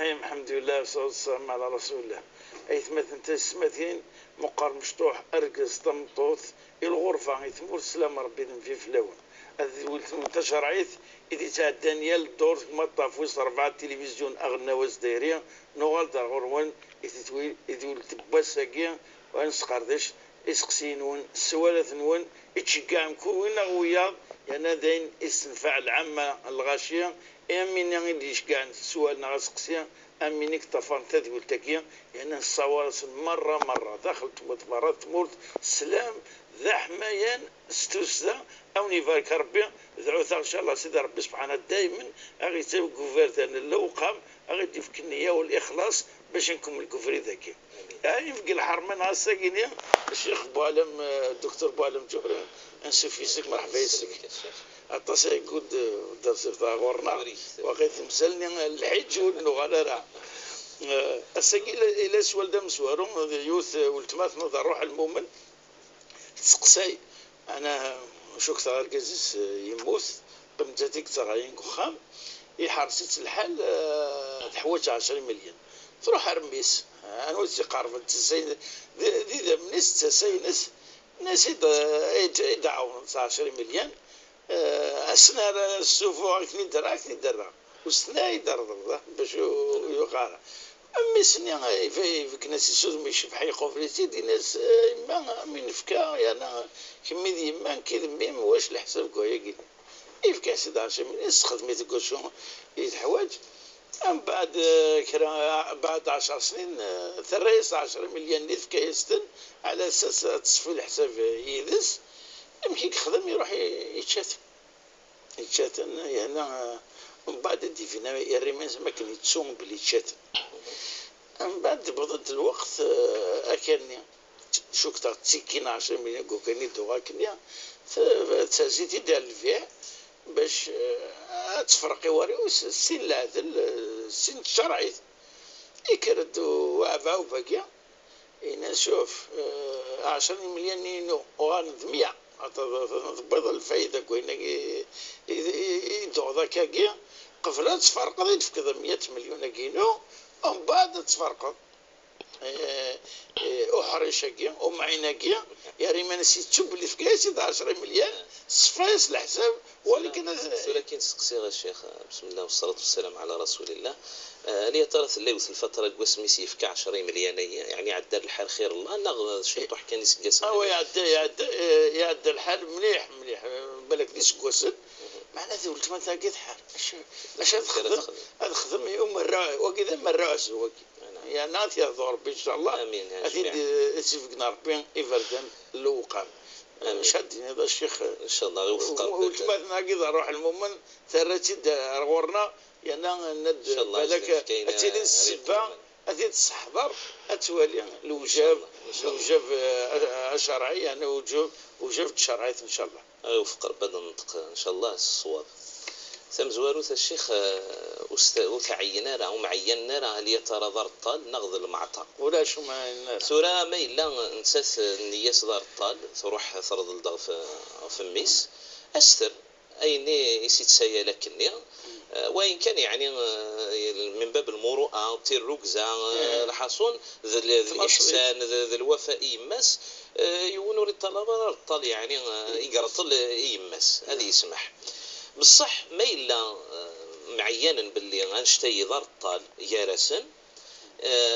الرحيم. الحمد لله والصلاة والسلام على رسول الله. أيثمثن تسمثين مقر مشطوح أرقص طمطوث الغرفة يثمور السلام ربي في فلاون هذا ولت منتشر عيث إذا تاع دانيال دور مطاف ويص 4 تلفزيون أغنى وزديريا نوغال دا غروان إذا ولت باساقيا وانسقردش إسقسينون السوالثنون إتشقام كوين غوياض يعني داين استنفع العامة الغاشية أمين اللي يشقع السؤال نغسقسيا أمينك طفان تذوي التكيا يعني الصوارس مرة دخلت مرات تمورت سلام ذا حمايان استوسدا أو نيفارك ربي ذعوثا إن شاء الله سيدي ربي سبحانه دائما أغي تسوي كوفرتان اللوقام أغي تفك النية والإخلاص باش نكمل الكفري ذاكي يعني في الحرمان هاساكينيا الشيخ بوعلم الدكتور بوعلم جوهري نسوف يسك مرحبا يسك أتصل يقول درس تاع غورنا وقيت مسلني الحج والنغالرة السجل إلى سوال دم سوارو يوث والتماث نظر روح المؤمن تسقسي أنا شو كثر الجزيز يموت بمجاتك تراين كخام يحرسيت الحال تحوج 10 مليون تروح أرميس أنا وزي قارفة تسين ذي منس تسينس ناس يدعون 10 مليون أسنى السوفو أكني درا وسنا يدرا باش يقارا أمي سني في كناس السود مش في حي قفرتي دي ناس ما من فكا يعني كمي دي ما كذا ميم واش الحساب كويا قلنا يفكا 11 من استخدمت كوشون يتحواج أم بعد 10 سنين ثريس 10 مليون نفكا يستن على أساس تصفي الحساب يدس يمكن يخدم يروح يتشاتن يعني من بعد دي فينا الرماس ما كان يتسوم بلي يتشاتن من بعد بضد الوقت أكلني شو كتر تسكين 10 مليون كوكاني دوغاكني تسازيتي ديال البيع باش تفرقي وريوس السن العدل السن الشرعي يكرد وعفا وباقية هنا شوف 10 مليون نينو وغاند 100 تبيض الفايدة كوينة يدوغ ذاك كي قفلة تفرق ذي تفكذ 100 مليون كينو ومن بعد تفرق أحرش كي ومعينا كي يا ريمان تشوف اللي في 10 مليون صفايس الحساب ولكن سقسي الشيخ بسم الله والصلاة والسلام على رسول الله لي ترى اللوث الفترة قوسمي سيفك 10 مليون يعني عدى الحال خير الله نغ شيطوح كان يسقس هو يعدى الحال مليح بالك يسقسن معناته ولت ما تلقيت حال اش هذا خدم يوم الراعي وكذا من الراس يا نات يا ضرب ان شاء الله امين اكيد سيفقنا ربي يفردن اللوقام شادني هذا الشيخ ان شاء الله يوفقك ولت ما ناقض روح المؤمن ثرتي غورنا يعني ند بالك اتيلي السبا أتيت الصحضر أتوالي الوجاب شرعي يعني وجاب شرعي إن شاء الله يوفق ربنا ننطق إن شاء الله الصواب ثم زواروث الشيخ وتعينا راه ومعينا راه اللي ترى دار الطال نغض المعطى ولا شو ما الناس سورة ما إلا نساس النياس دار الطال تروح ثرض الضغ في الميس أستر أيني يسيت سيالة كني وإن كان يعني من باب المروءة تيروكزا الحصون ذا الإحسان ذا الوفاء يمس يونور الطلبة الطال يعني يقرطل يمس هذا يسمح بالصح ما إلا معينا باللي غنشتي دار الطال يارسن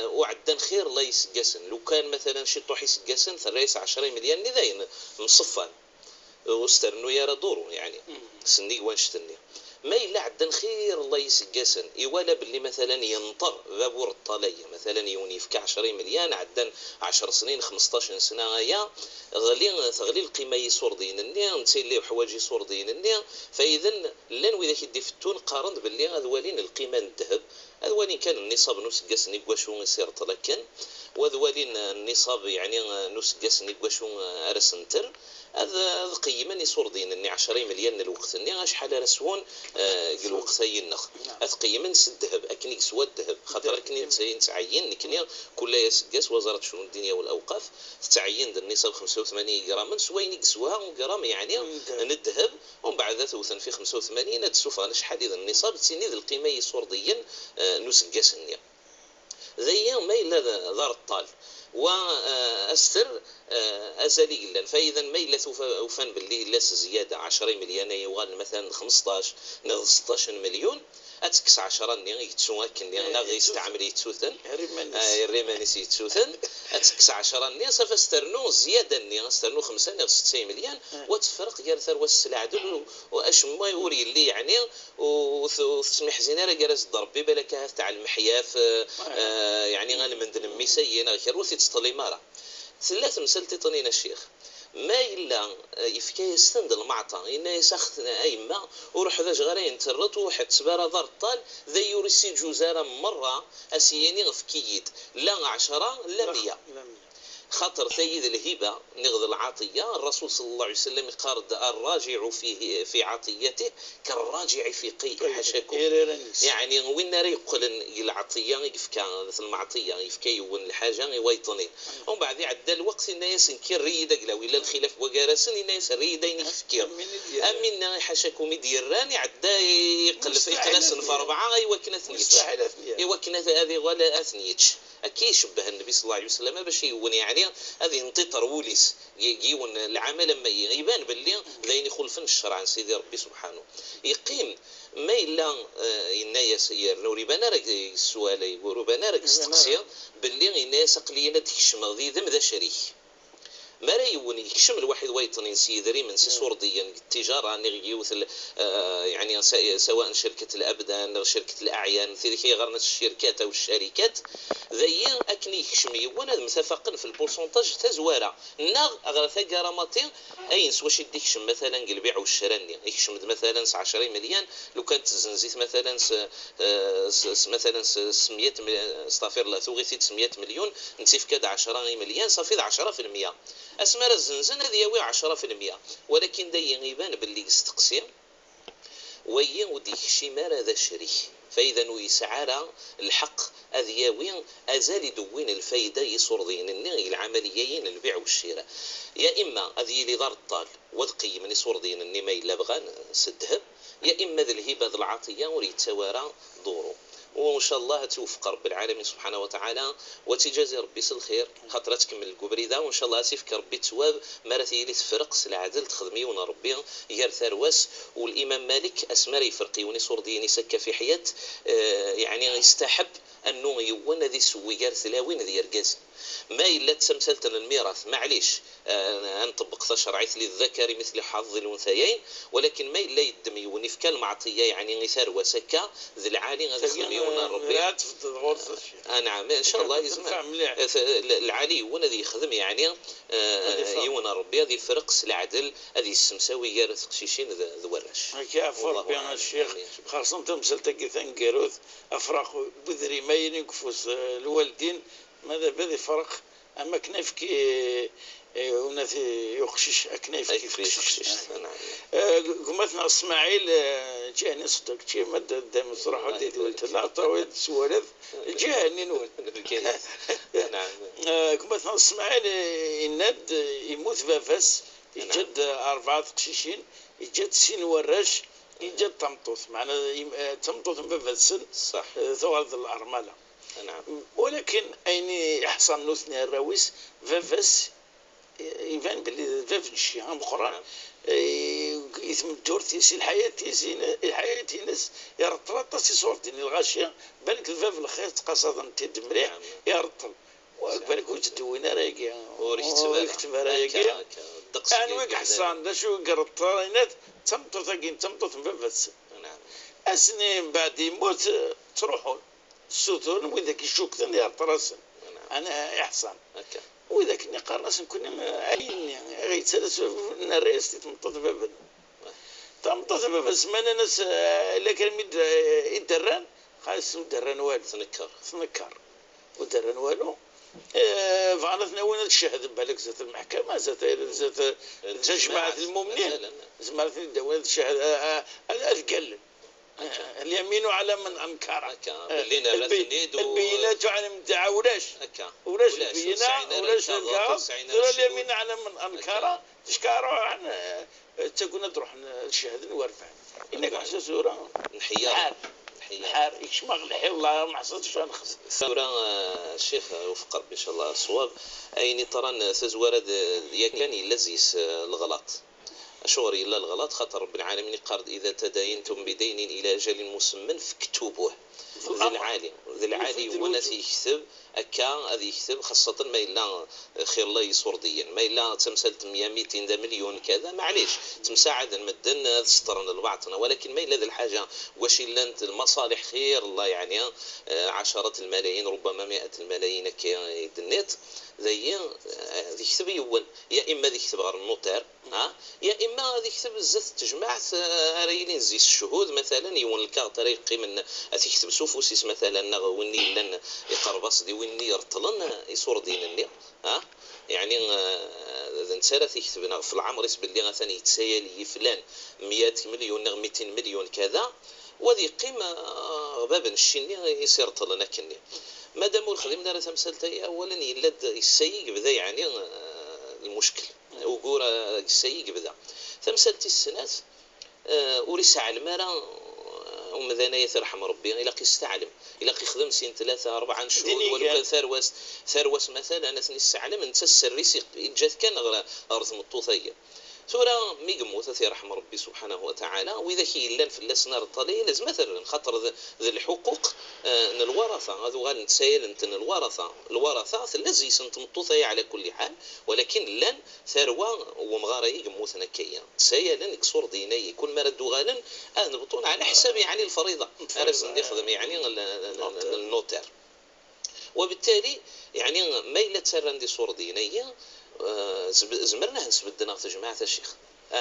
وعدن خير الله يسقسن لو كان مثلا شي طوح يسقسن ثريس 10 مليون نداين مصفان واسترنو يرى دورو يعني سني وانشتني ما إلا عدن خير الله يسقسن يوالا باللي مثلا ينطر بابور الطالية مثلا يوني في 10 مليون عدن 10 سنين 15 سنة يا تغلي القيمة يصور دين النيا نتسيلي حواجي يصور دين النيا فإذا لن وإذا كيدي في التون قارن باللي هذوالين القيمة الذهب هذوالين كان النصاب نسقسن يقواشو يصير طلقن وذوالين النصاب يعني نسقسن يقواشو أرسنتر هذا قيما يصور دين اني 10 مليون الوقت اني شحال رسون الوقت ينخ هذا قيما الذهب اكني سوا الذهب خاطر اكني نتعين كني كل يسقس وزاره شؤون الدنيا والاوقاف تعين النصاب 85 غرام سوين يقسوها غرام يعني الذهب ومن بعد توثن في 85 هاد السوفا شحال إذا النصاب تسيني ذي القيمة يسورديا نسقاسني ذي ما إلا دار الطال واستر ازالي قلان فاذا ما الا وفان باللي لاس زياده 10 مليون يوغال مثلا 15 نغ 16 مليون اتكس 10 ني يتسوى كني انا غي يستعمل يتسوثن الريمانيس يتسوثن اتكس 10 ني صافا استرنو زياده ني استرنو 5 نغ 6 مليون وتفرق ديال ثروه السلع دول واش ما يوري اللي يعني وتسمح زينه جالس ضرب بالك تاع المحياف يعني غنمندن ميسين غير وثي تطلي مره ثلاث مسلتي طنين الشيخ ما إلا يفكا يستند المعطى إنا يسخثنا أيما وروح ذا جغرين ترط وحد سبارة دار الطال ذا يورسي جوزارة مرة أسياني غفكيد لا 10 لا 100 خاطر ثيد الهبة نغذ العطية الرسول صلى الله عليه وسلم قال الراجع فيه في عطيته كالراجع في قيء حشاكم يعني وين يقول العطية يفكا المعطية يفكا يون الحاجة ويطنين ومن بعد عدى الوقت الناس نكير ريدا قلاو إلا الخلاف وقارسن الناس ريدين يفكير أمين حشاكم يديران عدى يقلب في قلاس في 4 يوكنا ثنيتش يوكنا هذه ولا أثنيتش أكيد شبه النبي صلى الله عليه وسلم باش يون يعني هذه انتطر وليس يجيون العمل لما يبان باللي لين يخلفن الشرع عن سيدي ربي سبحانه يقيم ما إلا الناس يرنوري بنارك السؤال يقولوا بنارك استقصيا باللي الناس قلينا تكشم ذي ذم ذا شريك ما رايون يكشم الواحد ويطنين سيدري من سورديا التجاره نغيوث يعني سواء شركه الابدان او شركه الاعيان في ذيك غير الشركات او الشركات ذي اكني يكشمي وانا متفقن في البورسونتاج تزواره نغ اغرثا كرامتين اينس واش يديكشم مثلا البيع والشراء يكشم مثلا 10 مليون لو كانت زنزيت مثلا مثلا 600 استغفر الله ثوغيتي 900 مليون نتيف كاد 10 مليون صافي 10% اسمر الزنزانه دياوي 10% ولكن دا يبان باللي استقسيم ويا وديك شي مال هذا الشريك فاذا ويسعر الحق اذياوي ازال يدوين الفايده يصردين النغي العمليين البيع والشراء يا اما اذي لي دار الطال وذقي من يصردين اني ما الا بغى سدهب يا اما ذا الهبه ذا العطيه وريد توارى دورو وان شاء الله توفق رب العالمين سبحانه وتعالى وتجازي ربي الخير خاطر تكمل الكبريده وان شاء الله تفك ربي تواب مرثي لي تفرق العدل تخدمي ون ربي غير ثروس والامام مالك اسمر يفرقي ونصور ديني سكه في حياه يعني يستحب انه يون ذي سوي غير ثلاوين ذي يرقز ما الا تسمسلت الميراث معليش نطبق شرعيت للذكر مثل حظ الانثيين ولكن ما الا يدم يوني في كالمعطيه يعني غير وسكه ذي العالي غادي يون ربي نعم ان شاء الله يزمع العالي وانا ذي يخدم يعني يون ربي هذه الفرق العدل هذه السمساوي غير تقشيشين ذوراش كيف ربي الشيخ خاصه تمسلتك ثنكروث افراق بذري ما ينقفوس الوالدين ماذا بذي فرق اما كنيفكي ونثي يخشش كنيفكي يخشش قمتنا اسماعيل جاني صدق شي مد قدام الصراحه ولدي ولد لا طويل سوالف جاني نقول نعم قمتنا اسماعيل يناد يموت فافاس يجد 4 قشيشين يجد سين وراش يجد تمطوط معنا تمطوط فافاسن صح ثوالث الارمله نعم ولكن أين أحسن نثني الرويس فافس يبان باللي فافنشي هم قران يثم دورتيسي الحياة ناس يرطل صورتي الغاشية بالك الفاف الخير قصدا تد مليح يرطل وبالك وتدوينا راقي وريكتب راقي أنا ويك حسان دا شو قرطالينات تمطو ثقين تمطو فافس أسنين بعد يموت تروحون السوتون وإذاك يشوك ثاني يرطرسن أنا إحسان وإذاك نقارنس نكون عين غير ثلاث الرئيس تمطط بابن تمطط بابن سمانا ناس لكن مد الدران خاص الدران والو ثنكر ودران والو فعرفنا وين الشهد بالك زات المحكمة زات جماعة المؤمنين زمرتني وين الشهد القلب اليمين على من انكر هكا باللي نرث نيد البينات على من دعا ولاش هكا ولاش البينه ولاش الكاف ترى اليمين على من انكر تشكاروا عن تكون تروح الشهد نورفع انك حسن سوره نحيا حار يشمغ الحي والله ما حصلتش نخص سورة الشيخ وفق ربي ان شاء الله الصواب ايني ترى تزورد يعني لزيس الغلط اشور الا الغلط خاطر رب العالمين قال اذا تداينتم بدين الى اجل مسمى فاكتبوه ذي العالي وناس يكتب هكا غادي يكتب خاصة ما إلا خير الله يصور ديا ما إلا تمثلت 100 200 مليون كذا معليش تمساعد المدن تسطرن البعضنا ولكن ما إلا ذي الحاجة واش إلا انت المصالح خير الله يعني عشرات الملايين ربما 100 الملايين كي يدنيت ذي يكتب يون يا إما ذي يكتب غير النوتير يا إما غادي يكتب بزاف تجمعت ريلين زيس الشهود مثلا يون الكارت ريقي من تكتب سوفوسيس مثلا ويني لن يقربص دي ويني يرطلن يصور دينني يعني نتسالى تكتب في العمر يسبل لي مثلا يتسايل فلان 100 مليون 200 مليون كذا وذي قيمة باب الشيني يصير طلنا كني مادام الخدم دار تمثلتي اولا يلد السيق بدا يعني المشكل وقورا السيق بدا تمثلتي السنات وريس على المرا ومذانا يرحم ربي إلا يستعلم إلا يخدم سين 3 4 شهور ولو كان ثروس مثلا أنا نستعلم أنت السريس جات كان غير أرض مطوطية سورة ميقموت يرحم ربي سبحانه وتعالى وإذا كي إلا في الأسنار الطليل لازم مثلا خاطر ذي الحقوق الورثة هذو غال نتسايل انت الورثة ثلاث سنت مطوطية على كل حال ولكن لان ثروة ومغارة يقموت نكيا تسايل يكسر ديني كل ما ردوا غالا نبطون على حساب يعني الفريضة أرس نخدم يعني النوتير وبالتالي يعني ما إلا تسرندي صور دينية زمرنا نسبدنا في جماعة الشيخ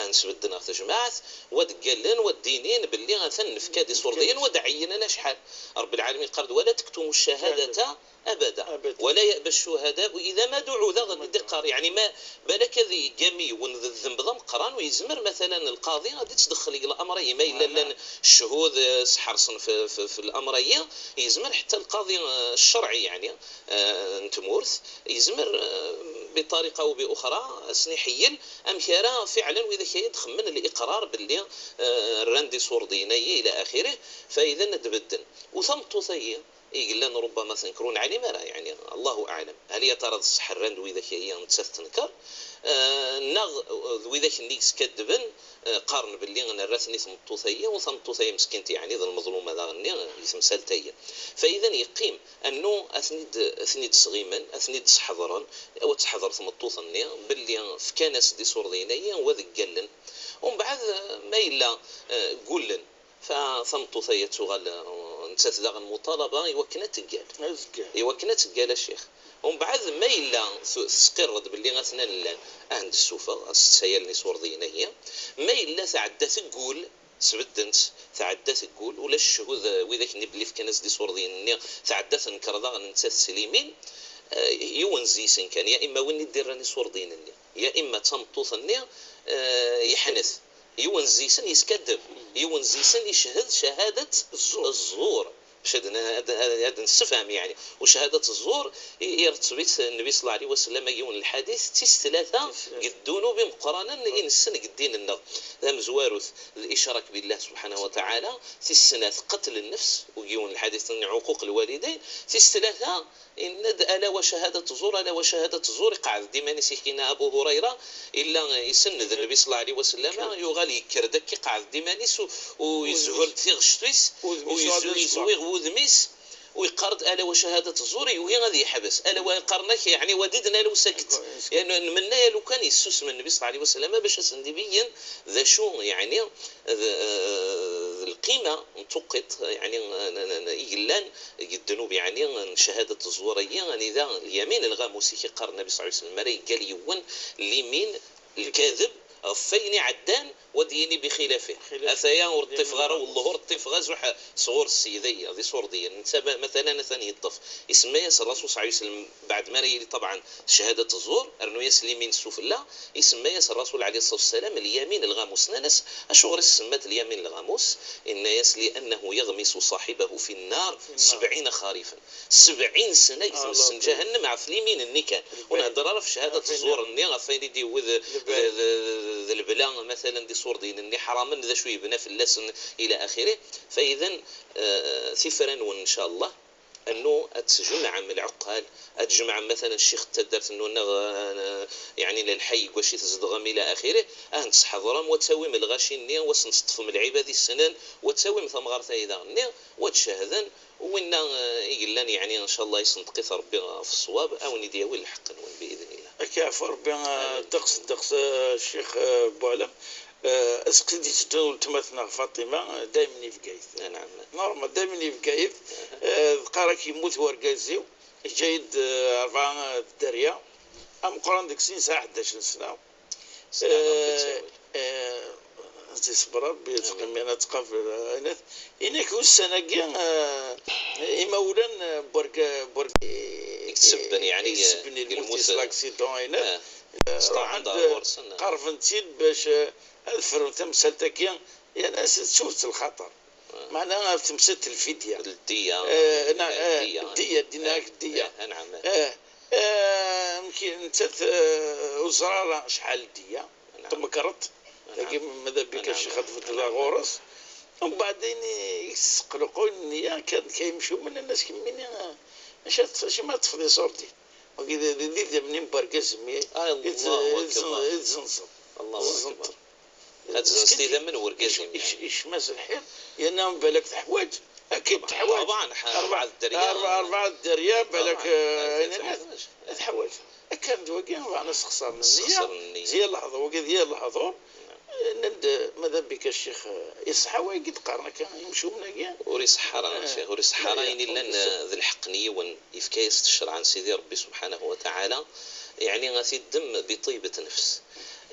نسبدنا في جماعة ودقلن والدينين باللي غثن في كادي صوردين ودعينا شحال رب العالمين قال ولا تكتموا الشهادة أبدا ولا يأبى الشهداء إذا ما دعوا ذا الدقار يعني ما بالك ذي جمي والذنب ضم قران ويزمر مثلا القاضي غادي تدخل الأمرية ما إلا الشهود حرصا في الأمرية يزمر حتى القاضي الشرعي يعني نتمورث يزمر بطريقة أو بأخرى سنحيل أمكارا فعلا وإذا كان يدخل من الإقرار باللي الرندي صور ديني إلى آخره فإذا ندبدن وثم توثيه يقول لنا ربما تنكرون عليه ما لا يعني الله أعلم هل يترى الصح الرند وإذا كان تنكر نغ وإذا كنيكس كدبن قارن باللي أنا رثني ثمطوثية وثمطوثية مسكنت يعني ذا المظلومة ذا غني اسم سلتية فإذا يقيم أنه أثنيد صغيما أثنيد حضرا أو تحضر ثمطوثني باللي في كنس دي صوردينية وذي قلن ومن بعد ما إلا قولن فثمطوثية تغل نتات ذا المطالبة يوكنا تقال الشيخ ومن بعد ما إلا تسقرد باللي غثنا لان عند السوفة سيالني صور دينية ما إلا تعدى تقول سبدنت تعدى تقول ولا الشهود وإذا كني بلي في كنز دي صور دينية تعدى تنكر ذا نتات سليمين يونزيسن كان يا إما وين يدير راني صور دينية يا إما تمطوثني يحنث يونزيسن يسكذب يونزيسن يشهد شهادة الزور هذا نستفهم يعني وشهادة الزور يرتبط النبي صلى الله عليه وسلم يقول الحديث تيس ثلاثة قدونوا بمقرانا إن السنة قدين النغ ذا مزوارث الإشراك بالله سبحانه وتعالى تيس سنة قتل النفس ويقول الحديث عن عقوق الوالدين تيس ثلاثة إن ألا وشهادة الزور ألا وشهادة الزور قاعد ديما نسيكينا أبو هريرة إلا يسند النبي صلى الله عليه وسلم يغالي يكردك قاعد ديما نس ويزهر تيغشتويس ويزوغ وذميس ويقرد ألا وشهادة الزور وهي غادي يحبس ألا وقرنك يعني وددنا لو سكت يعني منا لو كان يسوس من النبي صلى الله عليه وسلم باش سندبيا ذا شو يعني القيمة نتوقت يعني يقلان الذنوب يعني شهادة الزورية يعني ذا اليمين الغاموسي قرن النبي صلى الله عليه وسلم قال يون اليمين الكاذب فين عدان وديني بخلافه اثايا والطيف غارة والظهور الطيف غازوح صغور السيدية هذه صور ديال نتابع مثلا ثاني الطف اسمه ياس الرسول صلى الله عليه وسلم بعد ما ريلي طبعا شهادة الزور ارنو ياس اليمين السفلى اسمه ياس الرسول عليه الصلاة والسلام اليمين الغاموس ناس اشغل سمات اليمين الغاموس ان ياس لانه يغمس صاحبه في النار 70 خريفا 70 سنة يتمسن جهنم عف اليمين النكال ونهضر في شهادة الزور الني غفايلي دي وذ البلا مثلا دي صور دين الني حراما ذا شوي بنا في اللسن الى اخره. فاذا ثفرا وان شاء الله انه اتجمع من العقال اتجمع مثلا الشيخ تدرت انه يعني للحي وشي تزدغم الى اخره انصح ضرام وتساوي الغاشي الني وسنصطف من العباد السنان وتساوي ثمغار اذا الني وتشاهدا وإن يقلان يعني ان شاء الله يصندقي ربي في الصواب او نديوي الحق باذن الله. كيف ربي دقس الشيخ بوعلم اسقسي تدول تمثنا فاطمه دائما يفكايف. نعم نورمال دائما يفكايف قارك يموت ورقازيو جيد 4 الدريا ام قران ديك سنين ساعه 11 سنه تصبر ربي يتقم انا تقف انث انك والسنه يمولا برك يكسبني يعني يكسبني الموت لاكسيدون هنا عند قرفنتين باش الفرن تمثلتك يعني شفت الخطر معناها تمثلت الفديه الديه الديه ديناك الديه نعم يمكن انت وزراره شحال الديه تمكرت لكن ماذا بك الشيخ خطفت لها غورس ومن بعدين يسقلقوا النية كان كيمشوا من الناس كمين شي ما تفضي صورتي وكذا ديت منين بركز مي يتزنصر الله اكبر هاد زنستي ذا من وركز ايش ماس الحيط ينام بالك تحواج اكيد تحواج طبعا 4 الدريا 4 الدريا بالك تحواج كان دوكي انا خسر النية زي اللحظه وكذا هي اللحظه نند ماذا بك الشيخ يصحى ويقد قارنا كان يمشوا من كان وريس حرام الشيخ وريس حراين لان ذي الحقنيه وان يفكايس الشرع عن سيدي ربي سبحانه وتعالى يعني غادي الدم بطيبه نفس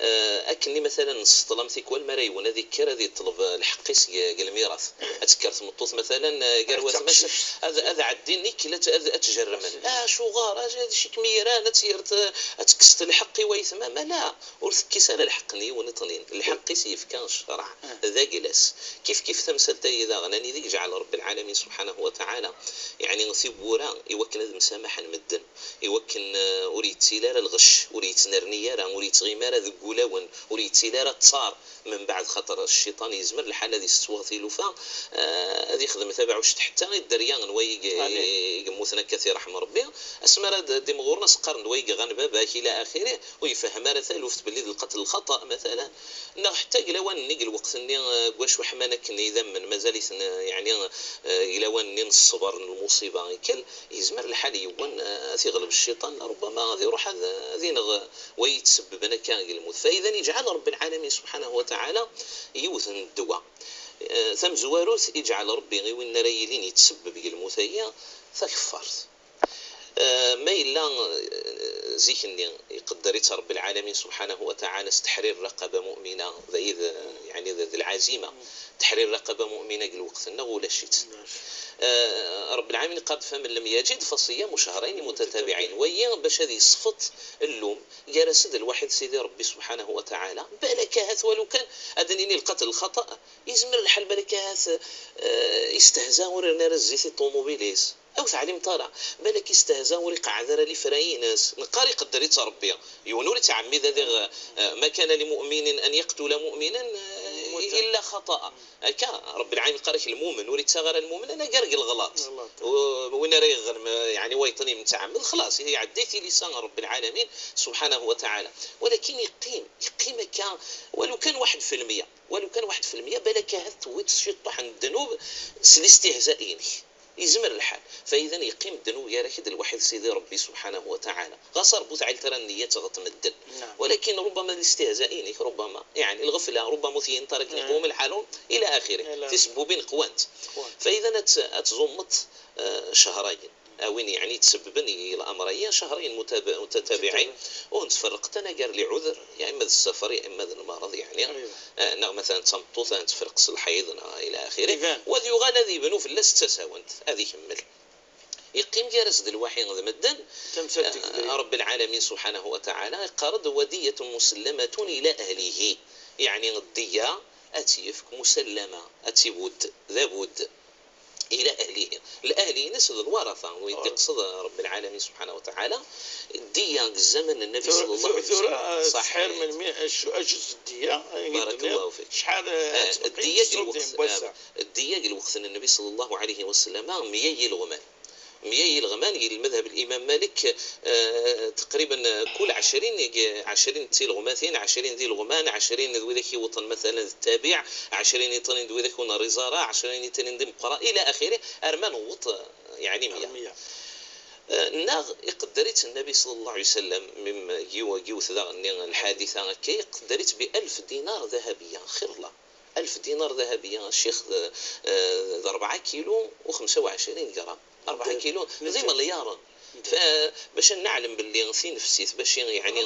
اكني مثلا نستلمتك والمراي وانا ذكر هذه طلب الحقيس قال الميراث اتذكرت مطوط مثلا قروات مثلا هذا عديني كلا اتجرمن شو غار هذا شي كميران تيرت اتكست الحقي ويثما ما لا ورثكيس انا الحقني ونطنين الحقي سيف كان الشرع ذا جلس كيف تمثلت اذا غناني ذيك جعل رب العالمين سبحانه وتعالى يعني نصيب ورا يوكل هذا مسامحا مدن يوكل اريد سيلار الغش اريد نرنيارا اريد غيمار ولاون وريد سيلارة تصار من بعد خطر الشيطان يزمر الحالة هذه استوغثي لوفا هذه خدمة تابعوش حتى الدريان ويقموثنا كثير رحمة ربي اسمر دي مغورنا سقر ويق غنبا باكي الى اخره ويفهم راه ثالوفت باللي القتل الخطا مثلا انه حتى قلاوان نقل وقت اني واش وحمانك ني من مازال يعني قلاوان الصبر المصيبه كل يزمر الحال يوان تيغلب الشيطان ربما غادي يروح هذه ويتسبب انا كان الموت. فاذا يجعل رب العالمين سبحانه وتعالى يوثن الدواء ثم زواروث يجعل ربي غيوين ريلين يتسبب الموثية فكفرت ما إلا زيكني يقدر رب العالمين سبحانه وتعالى تحرير رقبة مؤمنة يعني ذي العزيمة تحرير رقبة مؤمنة الوقت ولا شيت رب العالمين قد فمن لم يجد فصيام شهرين متتابعين ويا باش هذه صفت اللوم جالس الواحد سيدي ربي سبحانه وتعالى بالك هاث ولو كان أدنيني القتل الخطأ يزمر الحل بالك هاث يستهزا ورنا الزيت الطوموبيليس أو تعليم طالع بالك يستهزا وريق عذر لفرايناس نقاري قدر يتربي يونوري تعمي ذا ما كان لمؤمن أن يقتل مؤمنا إلا خطأ أكا رب العالمين قارك المؤمن وريت صغر المؤمن أنا قرق الغلط وين ريغ يعني ويطني متعمد خلاص هي عديتي لسان رب العالمين سبحانه وتعالى ولكن يقيم كان ولو كان 1% بالك هتويت شطح الذنوب الاستهزائين يزمر الحال. فاذا يقيم الذنوب يا راكد الواحد سيدي ربي سبحانه وتعالى غصر بوتعيل ترى النية تغتمدن ولكن ربما الاستهزائين ربما يعني الغفله ربما مثين ترك يقوم الحال الى اخره تسببين قوانت. فاذا اتزمت شهرين وين يعني تسببني الامرين شهرين متتابعين ونتفرقت انا قال لي عذر يا اما السفر يا اما المرض يعني نعم مثلا تمطوط تفرق الحيض الى اخره وذي غانا ذي بنو في الله تساونت هذه كمل يقيم جالس ذي الوحي مدن رب العالمين سبحانه وتعالى قرض ودية مسلمة إلى أهله يعني الدية أتيفك مسلمة أتيبود ذابود إلى أهله الأهلي نسل الورثة ويقصد رب العالمين سبحانه وتعالى الدية زمن النبي صلى الله عليه وسلم صح من أجز الدية بارك الله فيك شحال الدية الوقت النبي صلى الله عليه وسلم ميي الغمان مياه الغمان المذهب الإمام مالك تقريبا كل 20 تي الغماثين 20 ذي الغمان 20 ذوذاك وطن مثلا التابع 20 يطن ذوذاك وناريزارة 20 يطن ديمقراء إلى آخره أرمان وط يعني 100 ناغ يقدرت النبي صلى الله عليه وسلم مما جيوث ذا الحادثة كي قدرت ب1000 دينار ذهبية خير الله 1000 دينار ذهبية الشيخ 4 كيلو و25 جرام 4 كيلو زي مليار فباش نعلم باللي غسي نفسيت باش يعني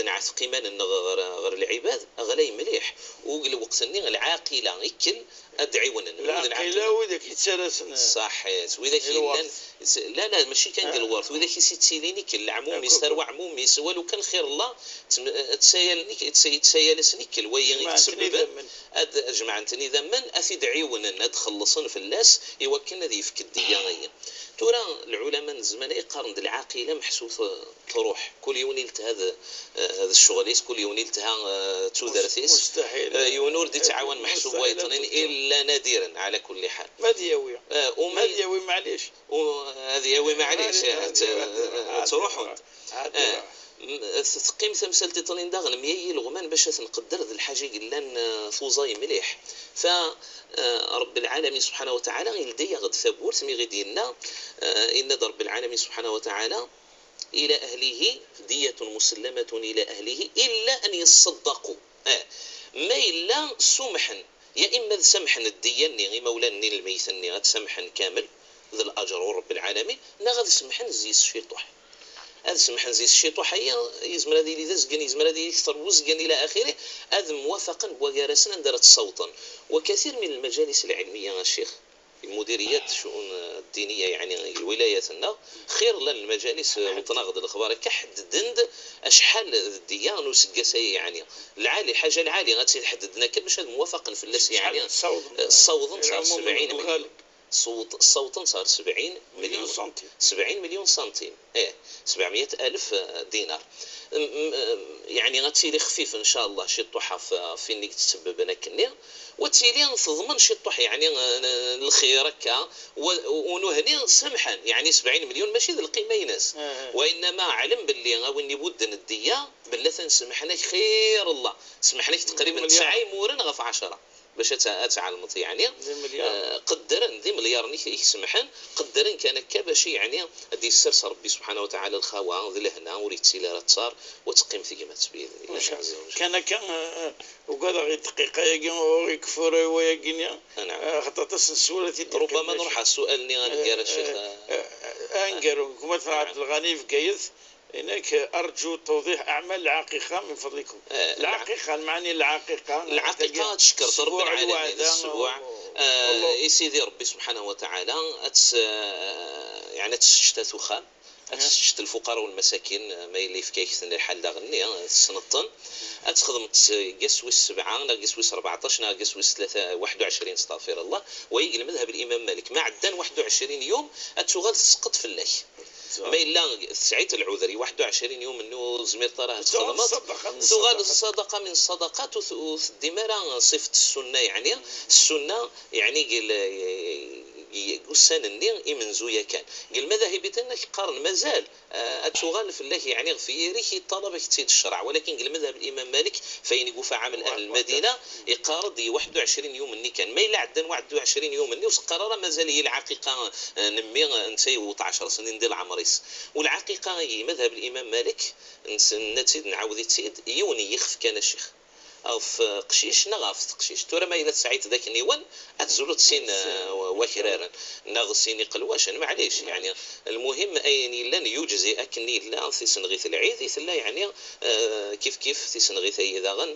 نعرف قيمان غير العباد غلاي مليح وقل وقت العاقله يكل ادعيون العاقله وذاك يتسالسن صحيت وذاك لا ماشي كان قال الورث وذاك يسيتسيليني كل عموم يستر عموم يسوى لو كان خير الله تسيلسني كل وين يتسبب جماعتني ذمن افيد عيون ادخلصن في الناس يوكلنا ذي في الديانيه ترى العلماء الزمان يقارن العاقله محسوس تروح كل يوم يلت هذا الشغليس كل يوم يلتها تودرثيس مستحيل يونور دي تعاون محسوب ويطنين الا نادرا على كل حال مديوي مديوي معليش هذه معليش تروحون تقيم ثمثال تطنين داغن ميي الغمان باش نقدر ذي الحاجه قلان فوزاي مليح فرب العالمين سبحانه وتعالى يلدي غد ثبور سمي غدي لنا ان رب العالمين سبحانه وتعالى الى اهله دية مسلمة الى اهله الا ان يصدقوا ما الا سمحا يا اما سمحا الدية ني مولاني الميثني غد سمحا كامل ذا الاجر رب العالمين لا غادي سمحا زي الشيطوح هذا سمحا زي الشيطوح هي يزمر هذه اللي زقن يزمر هذه يكثر وزقن الى اخره هذا موافقا بوجارسنا درت صوتا وكثير من المجالس العلميه يا شيخ المديريات الشؤون الدينيه يعني الولاياتنا خير لنا المجالس وتناقض الاخبار كحد دند اشحال الديان وسقسي يعني العالي حاجه العاليه غتحددنا كل باش هذا موافقا في الناس يعني الصوت صار 70 مليون صوتا صار 70 مليون سنتيم 70 مليون سنتيم 700 ألف دينار يعني غتسيلي خفيف ان شاء الله شي طوحه في انك تسبب انا كني وتسيلي تضمن شي طوح يعني الخير هكا ونهني سمحا يعني 70 مليون ماشي ذي القيمه يناس وانما علم باللي غاوني بودن الديه بالله سمحنا خير الله سمحنا تقريبا 9 مورن غف 10 باش تعلمت يعني قدرن ذي مليار نيك يسمحن قدرن كان كباش يعني هذه السرس ربي سبحانه وتعالى الخوا ذي لهنا وريت سيلة تصار وتقيم ثقيمات باذن الله كان وقال غير دقيقه يا كفر ويا كينيا خطات السؤال ربما نروح على السؤال اللي غنقرا الشيخ انقروا كما عبد الغني في كيث هناك أرجو توضيح أعمال العقيقة من فضلكم العقيقة المعني العقيقة تشكر رب العالمين الأسبوع يسيدي ربي سبحانه وتعالى يعني تشتت وخام تشت الفقراء والمساكين ما يلي في كيكس الحال دا غني سنطن تخدم قسوس 7 قسوس 14 قسوس 21 استغفر الله ويجي المذهب الامام مالك ما عدان 21 يوم تغال تسقط في الله ما إلا سعيت العذري 21 يوم انه زمير طراه تخدمات تغال الصدقه من صدقات الدماره صفه السنه يعني السنه يعني قسان النير إمن زويا كان قال مذاهب تنك قارن مازال أتغال في الله يعني في ريح طلبة تسيد الشرع ولكن قال مذهب الإمام مالك فين يقول عامل أهل المدينة يقارض 21 يوم الني كان ما يلعدن 21 يوم الني وقرر مازال هي العقيقة نمي انتي 10 سنين ديال عمريس والعقيقة هي مذهب الإمام مالك نتيد نعاود تسيد يوني يخف كان الشيخ او في قشيش نغا في تقشيش تورا ما الا سعيت ذاك النيوان اتزولو تسين وكرارا نغ سيني قلواش معليش يعني المهم اين لن يجزي اكني لا في سنغيث العيد يثلا يعني كيف في سنغيث اذا غن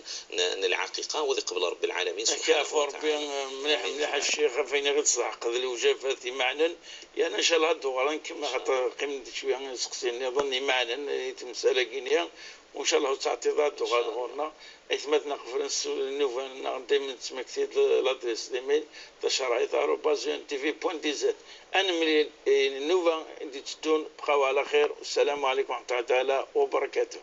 العقيقه وذي قبل رب العالمين سبحانه وتعالى. مليح مليح الشيخ فين غير تصح قذل وجافاتي معنا يعني ان شاء الله دوغران كما خاطر قيمت شويه نسقسيني ظني معنا تمساله كينيا وان شاء الله تعطيضات وغادغورنا اثمتنا قفرنس نوفا دائما تسمكتيد لادريس ديميل تشرعي ثارو بازيون تي في بوان دي زد انا ملي نوفا دي تدون بقاو على خير والسلام عليكم ورحمه الله تعالى وبركاته.